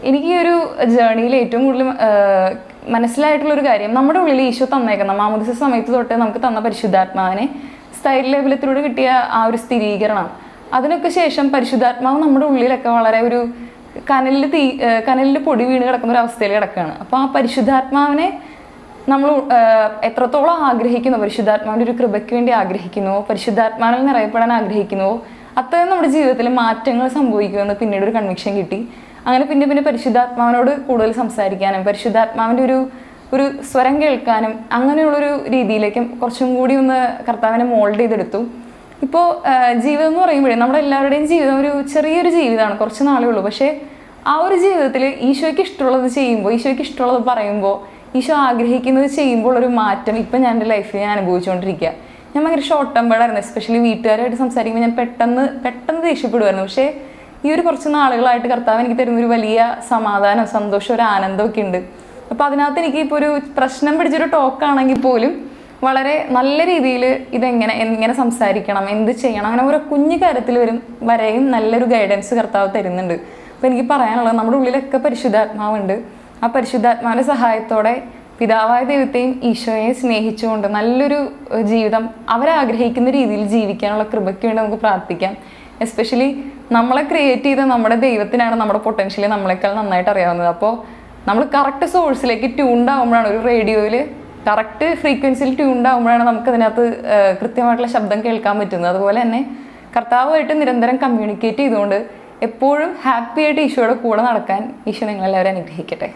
എനിക്ക് ഈ ഒരു ജേർണിയിൽ ഏറ്റവും കൂടുതൽ മനസ്സിലായിട്ടുള്ളൊരു കാര്യം, നമ്മുടെ ഉള്ളിൽ ഈശോ തന്നേക്കുന്ന മാമോദിസ സമയത്ത് തൊട്ട് നമുക്ക് തന്ന പരിശുദ്ധാത്മാവിനെ സ്ഥൈര്യലേപനത്തിലൂടെ കിട്ടിയ ആ ഒരു സ്ഥിരീകരണം, അതിനൊക്കെ ശേഷം പരിശുദ്ധാത്മാവ് നമ്മുടെ ഉള്ളിലൊക്കെ വളരെ ഒരു കനലിൽ പൊടി വീണ് കിടക്കുന്ന ഒരു അവസ്ഥയിൽ കിടക്കുകയാണ്. അപ്പോൾ ആ പരിശുദ്ധാത്മാവിനെ നമ്മൾ എത്രത്തോളം ആഗ്രഹിക്കുന്നു, പരിശുദ്ധാത്മാവിൻ്റെ ഒരു കൃപയ്ക്ക് വേണ്ടി ആഗ്രഹിക്കുന്നുവോ, പരിശുദ്ധാത്മാവിൽ നിറയപ്പെടാൻ ആഗ്രഹിക്കുന്നുവോ, അത്രയും നമ്മുടെ ജീവിതത്തിൽ മാറ്റങ്ങൾ സംഭവിക്കുമെന്ന് പിന്നീട് ഒരു കൺവിക്ഷൻ കിട്ടി. അങ്ങനെ പിന്നെ പരിശുദ്ധാത്മാവിനോട് കൂടുതൽ സംസാരിക്കാനും പരിശുദ്ധാത്മാവിൻ്റെ ഒരു സ്വരം കേൾക്കാനും അങ്ങനെയുള്ളൊരു രീതിയിലേക്ക് കുറച്ചും കൂടി ഒന്ന് കർത്താവിനെ മോൾഡ് ചെയ്തെടുത്തു. ഇപ്പോൾ ജീവിതം എന്ന് പറയുമ്പോഴേ നമ്മുടെ എല്ലാവരുടെയും ജീവിതം ഒരു ചെറിയൊരു ജീവിതമാണ്, കുറച്ച് നാളേ ഉള്ളൂ. പക്ഷേ ആ ഒരു ജീവിതത്തിൽ ഈശോയ്ക്ക് ഇഷ്ടമുള്ളത് ചെയ്യുമ്പോൾ, ഈശോയ്ക്ക് ഇഷ്ടമുള്ളത് പറയുമ്പോൾ, ഈശോ ആഗ്രഹിക്കുന്നത് ചെയ്യുമ്പോൾ ഒരു മാറ്റം ഇപ്പം ഞാൻ എൻ്റെ ലൈഫിൽ ഞാൻ അനുഭവിച്ചുകൊണ്ടിരിക്കുക. ഞാൻ ഭയങ്കര ഷോർട്ട് ടെമ്പേർഡായിരുന്നു, എസ്പെഷ്യലി വീട്ടുകാരായിട്ട് സംസാരിക്കുമ്പോൾ ഞാൻ പെട്ടെന്ന് ദേഷ്യപ്പെടുമായിരുന്നു. പക്ഷേ ഈ ഒരു കുറച്ച് നാളുകളായിട്ട് കർത്താവ് എനിക്ക് തരുന്നൊരു വലിയ സമാധാനം, സന്തോഷം, ഒരു ആനന്ദമൊക്കെ ഉണ്ട്. അപ്പോൾ അതിനകത്ത് എനിക്ക് ഇപ്പോൾ ഒരു പ്രശ്നം പിടിച്ചൊരു ടോക്കാണെങ്കിൽ പോലും വളരെ നല്ല രീതിയിൽ എങ്ങനെ സംസാരിക്കണം, എന്ത് ചെയ്യണം, അങ്ങനെ ഓരോ കുഞ്ഞു കാര്യത്തിൽ വരെയും നല്ലൊരു ഗൈഡൻസ് കർത്താവ് തരുന്നുണ്ട്. അപ്പോൾ എനിക്ക് പറയാനുള്ളത്, നമ്മുടെ ഉള്ളിലൊക്കെ പരിശുദ്ധാത്മാവുണ്ട്. ആ പരിശുദ്ധാത്മാവിൻ്റെ സഹായത്തോടെ പിതാവായ ദൈവത്തെയും ഈശോയെയും സ്നേഹിച്ചുകൊണ്ട് നല്ലൊരു ജീവിതം അവരാഗ്രഹിക്കുന്ന രീതിയിൽ ജീവിക്കാനുള്ള കൃപയ്ക്ക് വേണ്ടി നമുക്ക് പ്രാർത്ഥിക്കാം. എസ്പെഷ്യലി നമ്മളെ ക്രിയേറ്റ് ചെയ്ത നമ്മുടെ ദൈവത്തിനാണ് നമ്മുടെ പൊട്ടൻഷ്യലി നമ്മളെക്കാൾ നന്നായിട്ട് അറിയാവുന്നത്. അപ്പോൾ നമ്മൾ കറക്റ്റ് സോഴ്സിലേക്ക് ട്യൂൺഡ് ആകുമ്പോഴാണ്, ഒരു റേഡിയോയിൽ കറക്റ്റ് ഫ്രീക്വൻസിയിൽ ട്യൂൺഡ് ആകുമ്പോഴാണ് നമുക്കതിനകത്ത് കൃത്യമായിട്ടുള്ള ശബ്ദം കേൾക്കാൻ പറ്റുന്നത്. അതുപോലെ തന്നെ കർത്താവുമായിട്ട് നിരന്തരം കമ്മ്യൂണിക്കേറ്റ് ചെയ്തുകൊണ്ട് എപ്പോഴും ഹാപ്പി ആയിട്ട് ഈശോയുടെ കൂടെ നടക്കാൻ ഈശോ നിങ്ങളെല്ലാവരും അനുഗ്രഹിക്കട്ടെ.